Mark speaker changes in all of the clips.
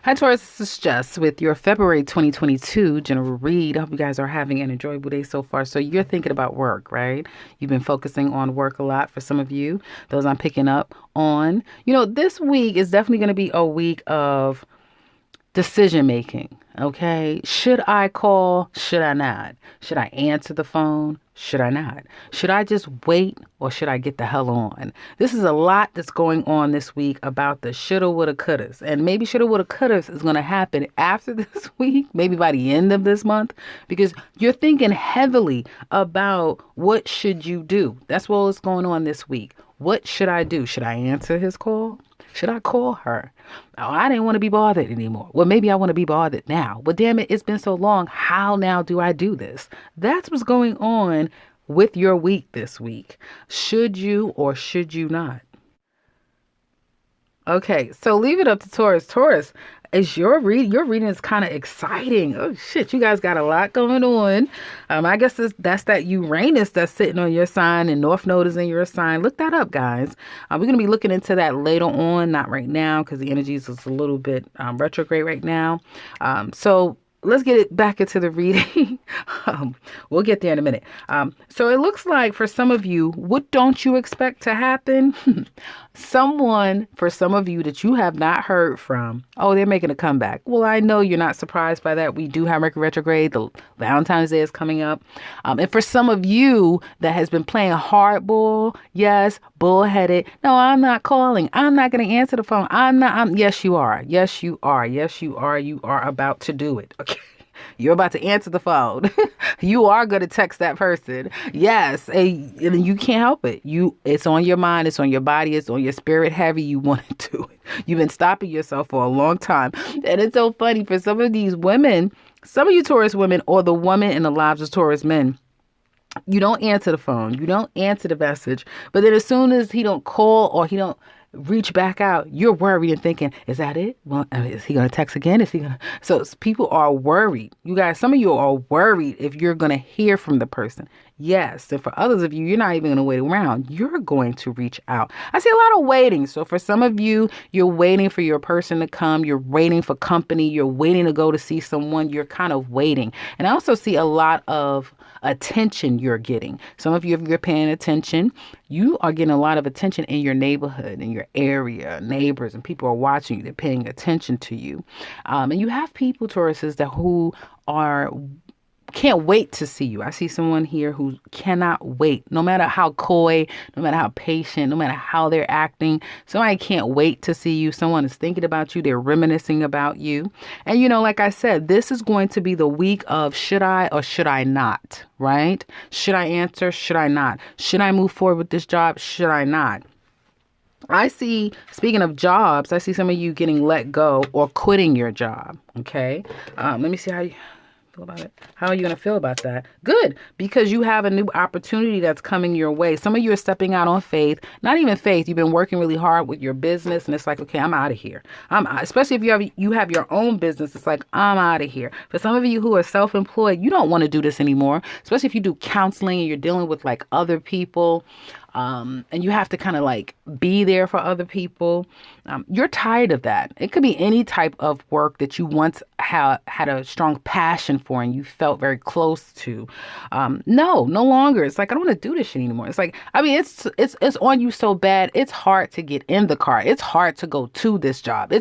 Speaker 1: Hi, Taurus. This is Jess with your February 2022 general read. I hope you guys are having an enjoyable day so far. So, you're thinking about work, right? You've been focusing on work a lot for some of you, those I'm picking up on. This week is definitely going to be a week of decision making. Okay. Should I call? Should I not? Should I answer the phone? Should I not? Should I just wait or should I get the hell on? This is a lot that's going on this week about the shoulda, woulda, couldas. And maybe shoulda, woulda, couldas is going to happen after this week, maybe by the end of this month, because you're thinking heavily about what should you do. That's what's going on this week. What should I do? Should I answer his call? Should I call her? Oh, I didn't want to be bothered anymore. Well, maybe I want to be bothered now. But damn it, it's been so long. How now do I do this? That's what's going on with your week this week. Should you or should you not? Okay, so leave it up to Taurus. Taurus, is your reading is kind of exciting. Oh shit, you guys got a lot going on. I guess that's that Uranus that's sitting on your sign and North Node is in your sign. Look that up, guys. We're gonna be looking into that later on, not right now because the energies is a little bit retrograde right now. So let's get it back into the reading. We'll get there in a minute. So it looks like for some of you, what don't you expect to happen? Someone, for some of you that you have not heard from, oh, they're making a comeback. Well, I know you're not surprised by that. We do have Mercury retrograde. The Valentine's Day is coming up. And for some of you that has been playing hardball, yes, bullheaded. No, I'm not calling. I'm not going to answer the phone. Yes, you are. Yes, you are. Yes, you are. You are about to do it. Okay. You're about to answer the phone. You are going to text that person. Yes. And you can't help it. It's on your mind. It's on your body. It's on your spirit heavy. You want to do it. You've been stopping yourself for a long time. And it's so funny for some of these women, some of you Taurus women or the woman in the lives of Taurus men. You don't answer the phone. You don't answer the message. But then as soon as he don't call or he don't reach back out, you're worried and thinking, is that it? Well, is he going to text again? So people are worried. You guys, some of you are worried if you're going to hear from the person. Yes. And for others of you, you're not even going to wait around. You're going to reach out. I see a lot of waiting. So for some of you, you're waiting for your person to come. You're waiting for company. You're waiting to go to see someone. You're kind of waiting. And I also see a lot of attention you're getting. Some of you, if you're paying attention, you are getting a lot of attention in your neighborhood, in your area, neighbors, and people are watching you. They're paying attention to you. And you have people, Tauruses, who can't wait to see you. I see someone here who cannot wait, no matter how coy, no matter how patient, no matter how they're acting. Somebody can't wait to see you. Someone is thinking about you. They're reminiscing about you. And, like I said, this is going to be the week of should I or should I not, right? Should I answer? Should I not? Should I move forward with this job? Should I not? I see, speaking of jobs, I see some of you getting let go or quitting your job. Okay. Let me see how you feel about it. How are you going to feel about that? Good, because you have a new opportunity that's coming your way. Some of you are stepping out on faith, not even faith. You've been working really hard with your business and it's like, okay, I'm out of here. Especially if you have your own business. It's like, I'm out of here. For some of you who are self-employed, you don't want to do this anymore, especially if you do counseling and you're dealing with like other people. And you have to kind of like be there for other people. You're tired of that. It could be any type of work that you once had a strong passion for and you felt very close to. No longer. It's like, I don't want to do this shit anymore. It's like, it's on you so bad. It's hard to get in the car. It's hard to go to this job.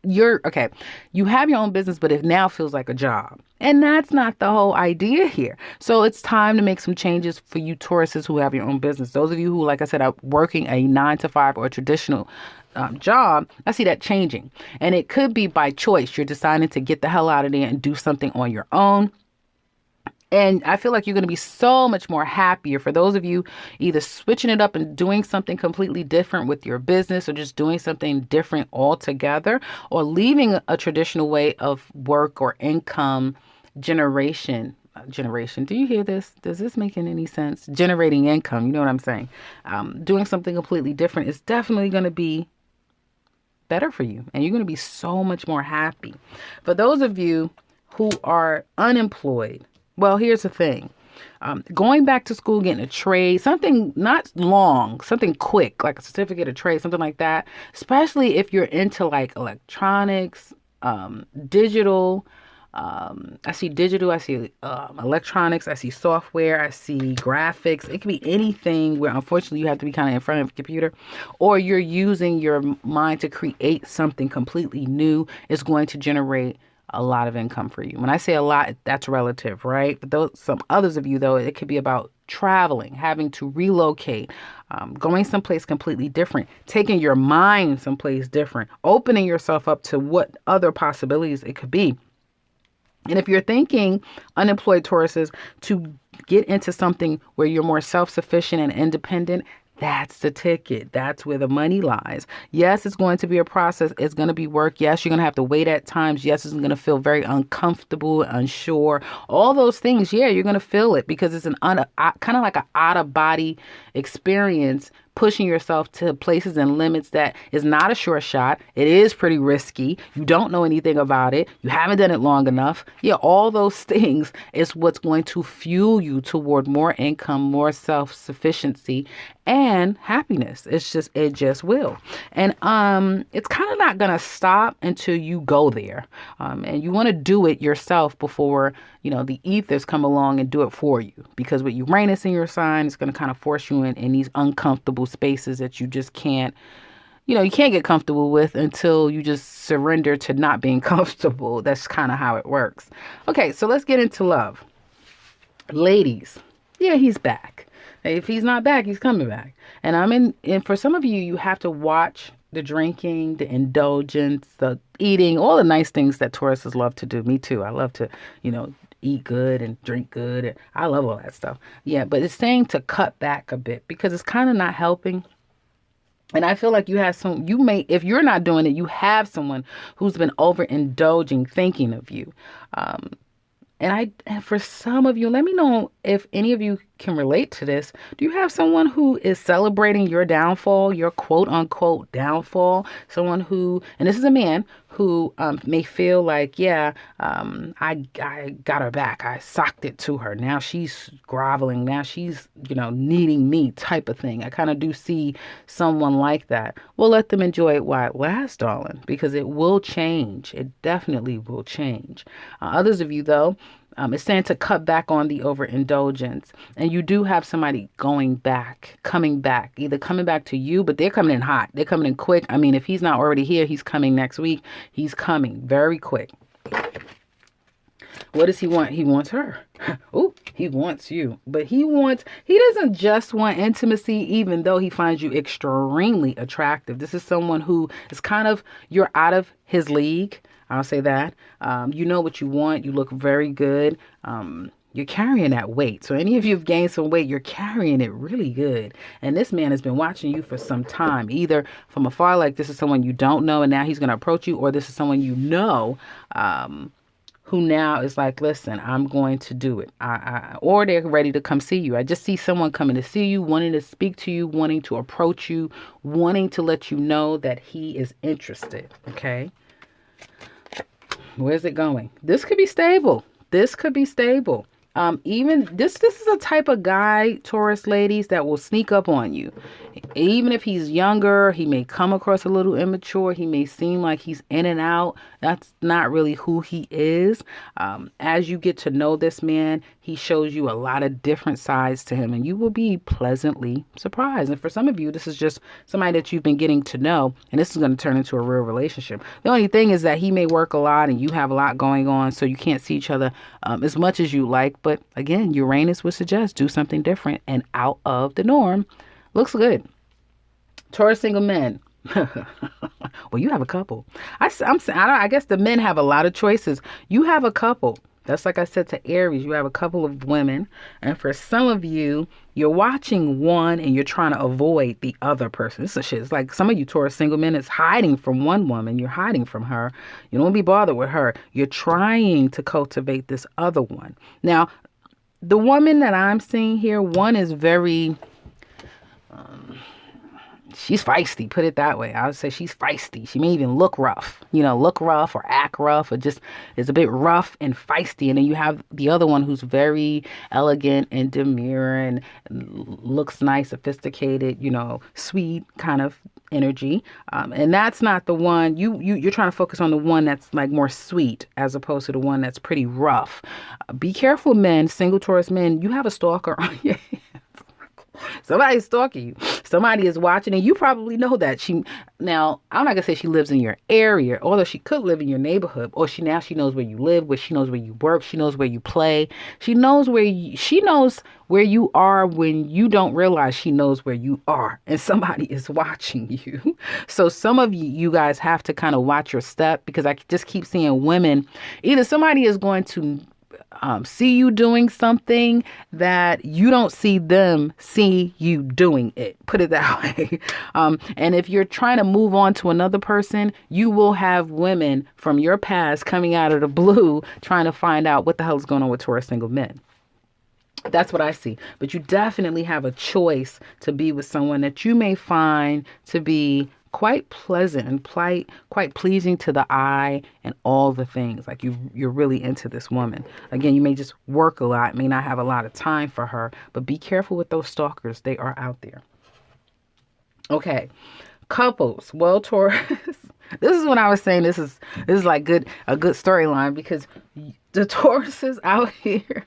Speaker 1: You're okay. You have your own business, but it now feels like a job. And that's not the whole idea here. So it's time to make some changes for you Tauruses who have your own business. Those of you who, like I said, are working a 9-to-5 or a traditional job, I see that changing. And it could be by choice. You're deciding to get the hell out of there and do something on your own. And I feel like you're going to be so much more happier for those of you either switching it up and doing something completely different with your business or just doing something different altogether or leaving a traditional way of work or income generation. Do you hear this? Does this make any sense? Generating income. You know what I'm saying? Doing something completely different is definitely going to be better for you. And you're going to be so much more happy. For those of you who are unemployed, well, here's the thing. Going back to school, getting a trade, something not long, something quick, like a certificate of trade, something like that. Especially if you're into like electronics, digital. I see digital, I see electronics, I see software, I see graphics. It can be anything where unfortunately you have to be kind of in front of a computer, or you're using your mind to create something completely new. It's going to generate a lot of income for you. When I say a lot, that's relative, right? But those, some others of you, though, it could be about traveling, having to relocate, going someplace completely different, taking your mind someplace different, opening yourself up to what other possibilities it could be. And if you're thinking, unemployed Tauruses, to get into something where you're more self-sufficient and independent, that's the ticket. That's where the money lies. Yes, it's going to be a process. It's going to be work. Yes, you're going to have to wait at times. Yes, it's going to feel very uncomfortable, unsure. All those things, yeah, you're going to feel it because it's kind of like an out-of-body experience, pushing yourself to places and limits that is not a sure shot. It is pretty risky. You don't know anything about it. You haven't done it long enough. Yeah, all those things is what's going to fuel you toward more income, more self-sufficiency, and happiness. It just will. And it's kind of not gonna stop until you go there. And you want to do it yourself before, the ethers come along and do it for you. Because with Uranus in your sign, it's gonna kind of force you in these uncomfortable spaces that you just can't, you can't get comfortable with until you just surrender to not being comfortable. That's kind of how it works. Okay, so let's get into love. Ladies, yeah, he's back. If he's not back, he's coming back. And for some of you, you have to watch the drinking, the indulgence, the eating, all the nice things that Tauruses love to do. Me too. I love to, eat good and drink good. And I love all that stuff. Yeah, but it's saying to cut back a bit because it's kind of not helping. And I feel like if you're not doing it, you have someone who's been overindulging thinking of you. And for some of you, let me know if any of you can relate to this. Do you have someone who is celebrating your downfall, your quote unquote downfall? Someone who, and this is a man who may feel like, I got her back. I socked it to her. Now she's groveling. Now she's, needing me type of thing. I kind of do see someone like that. Well, let them enjoy it while it lasts, darling, because it will change. It definitely will change. Others of you, though, it's saying to cut back on the overindulgence. And you do have somebody coming back, either coming back to you, but they're coming in hot. They're coming in quick. I mean, if he's not already here, he's coming next week. He's coming very quick. What does he want? He wants her. Oh, he wants you. But he doesn't just want intimacy, even though he finds you extremely attractive. This is someone who is you're out of his league. I'll say that. You know what you want. You look very good. You're carrying that weight. So any of you have gained some weight, you're carrying it really good. And this man has been watching you for some time, either from afar, like this is someone you don't know and now he's going to approach you, or this is someone you know who now is like, listen, I'm going to do it. Or they're ready to come see you. I just see someone coming to see you, wanting to speak to you, wanting to approach you, wanting to let you know that he is interested. Okay. Where's it going? This could be stable. Even this is a type of guy, Taurus ladies, that will sneak up on you. Even if he's younger, he may come across a little immature. He may seem like he's in and out. That's not really who he is. As you get to know this man, he shows you a lot of different sides to him, and you will be pleasantly surprised. And for some of you, this is just somebody that you've been getting to know, and this is going to turn into a real relationship. The only thing is that he may work a lot and you have a lot going on, so you can't see each other as much as you like. But again, Uranus would suggest do something different and out of the norm. Looks good. Taurus single men. Well, you have a couple. I guess the men have a lot of choices. You have a couple. That's like I said to Aries, you have a couple of women. And for some of you, you're watching one and you're trying to avoid the other person. This is shit. It's like some of you Taurus single men is hiding from one woman. You're hiding from her. You don't want to be bothered with her. You're trying to cultivate this other one. Now, the woman that I'm seeing here, one is very... she's feisty, put it that way. I would say she's feisty. She may even look rough, look rough or act rough, or just is a bit rough and feisty. And then you have the other one who's very elegant and demure and looks nice, sophisticated, sweet kind of energy. And that's not the one you're trying to focus on, the one that's like more sweet as opposed to the one that's pretty rough. Be careful, men, single Taurus men, you have a stalker on your hands. Somebody's stalking you. Somebody is watching, and you probably know that. Now, I'm not gonna say she lives in your area, although she could live in your neighborhood. Or she knows where you live, she knows where you work, she knows where you play. She knows where you are when you don't realize she knows where you are, and somebody is watching you. So some of you guys have to kind of watch your step, because I just keep seeing women. Either somebody is going to see you doing something that you don't see them see you doing it. Put it that way. And if you're trying to move on to another person, you will have women from your past coming out of the blue trying to find out what the hell is going on with Taurus single men. That's what I see. But you definitely have a choice to be with someone that you may find to be quite pleasant and quite pleasing to the eye and all the things. Like you're really into this woman. Again, you may just work a lot, may not have a lot of time for her, but be careful with those stalkers. They are out there. Okay. Couples. Well, Taurus, this is what I was saying. This is like a good storyline, because the Tauruses out here,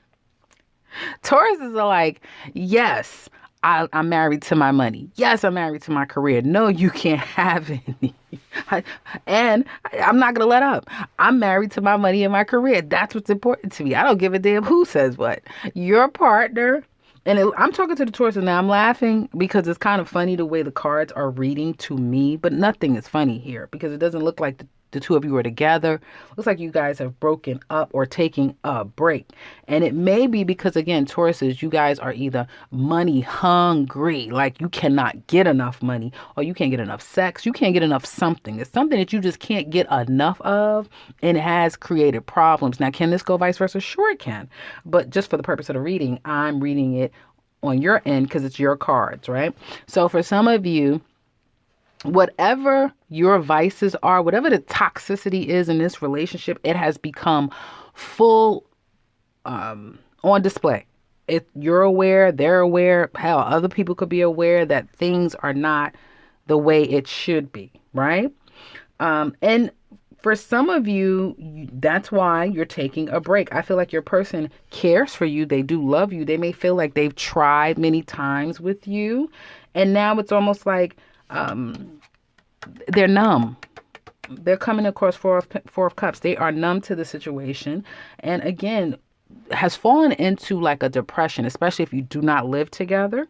Speaker 1: Tauruses are like, yes, I'm married to my money. Yes, I'm married to my career. No, you can't have any. And I'm not going to let up. I'm married to my money and my career. That's what's important to me. I don't give a damn who says what. Your partner, I'm talking to the Tauruses now. I'm laughing because it's kind of funny the way the cards are reading to me, but nothing is funny here because it doesn't look like the two of you are together. Looks like you guys have broken up or taking a break. And it may be because, again, Tauruses, you guys are either money hungry, like you cannot get enough money, or you can't get enough sex. You can't get enough something. It's something that you just can't get enough of, and it has created problems. Now, can this go vice versa? Sure it can. But just for the purpose of the reading, I'm reading it on your end because it's your cards, right? So for some of you, whatever your vices are, whatever the toxicity is in this relationship, it has become full on display. You're aware, they're aware, hell, other people could be aware that things are not the way it should be, right? And for some of you, that's why you're taking a break. I feel like your person cares for you. They do love you. They may feel like they've tried many times with you, and now it's almost like they're numb. They're coming across four of cups. They are numb to the situation. And again, has fallen into like a depression, especially if you do not live together.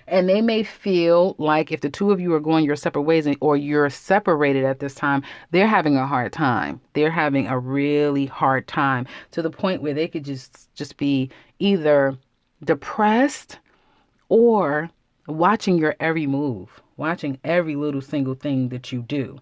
Speaker 1: And they may feel like if the two of you are going your separate ways or you're separated at this time, they're having a hard time. They're having a really hard time to the point where they could just be either depressed or watching your every move, watching every little single thing that you do.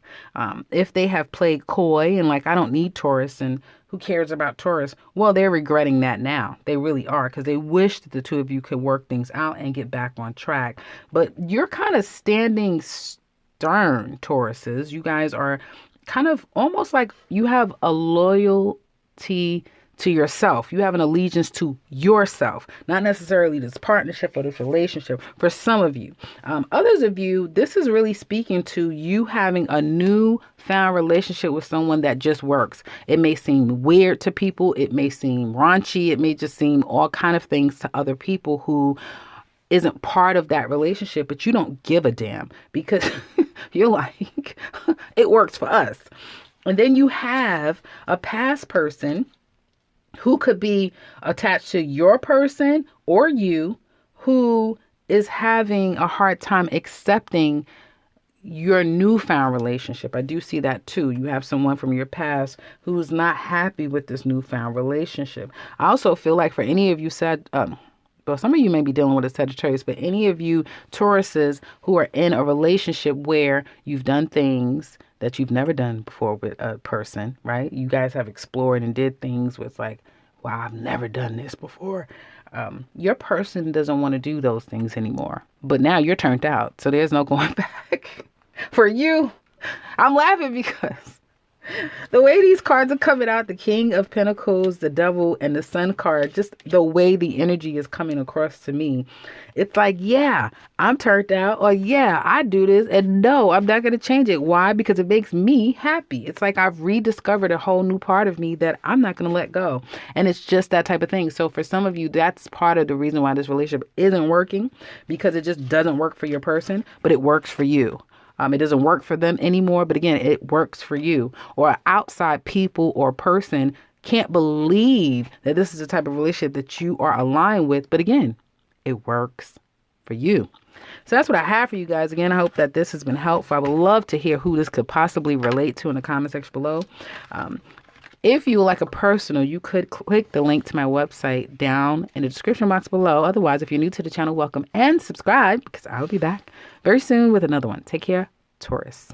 Speaker 1: If they have played coy and like, I don't need Taurus and who cares about Taurus? Well, they're regretting that now. They really are, because they wish that the two of you could work things out and get back on track. But you're kind of standing stern, Tauruses. You guys are kind of almost like you have a loyalty to yourself. You have an allegiance to yourself, not necessarily this partnership or this relationship for some of you. Others of you, this is really speaking to you having a newfound relationship with someone that just works. It may seem weird to people. It may seem raunchy. It may just seem all kind of things to other people who isn't part of that relationship, but you don't give a damn because you're like, it works for us. And then you have a past person who could be attached to your person or you, who is having a hard time accepting your newfound relationship. I do see that too. You have someone from your past who's not happy with this newfound relationship. I also feel like for any of you well, some of you may be dealing with a Sagittarius, but any of you Tauruses who are in a relationship where you've done things that you've never done before with a person, right? You guys have explored and did things with like, wow, I've never done this before. Your person doesn't want to do those things anymore. But now you're turned out. So there's no going back. For you, I'm laughing because the way these cards are coming out, the King of Pentacles, the Devil, and the Sun card, just the way the energy is coming across to me, it's like, yeah, I'm turned out, or yeah, I do this, and no, I'm not going to change it. Why? Because it makes me happy. It's like I've rediscovered a whole new part of me that I'm not going to let go. And it's just that type of thing. So for some of you, that's part of the reason why this relationship isn't working, because it just doesn't work for your person, but it works for you. It doesn't work for them anymore, but again, it works for you. Or outside people or person can't believe that this is the type of relationship that you are aligned with. But again, it works for you. So that's what I have for you guys. Again, I hope that this has been helpful. I would love to hear who this could possibly relate to in the comment section below. If you would like a personal, you could click the link to my website down in the description box below. Otherwise, if you're new to the channel, welcome and subscribe, because I'll be back very soon with another one. Take care, Taurus.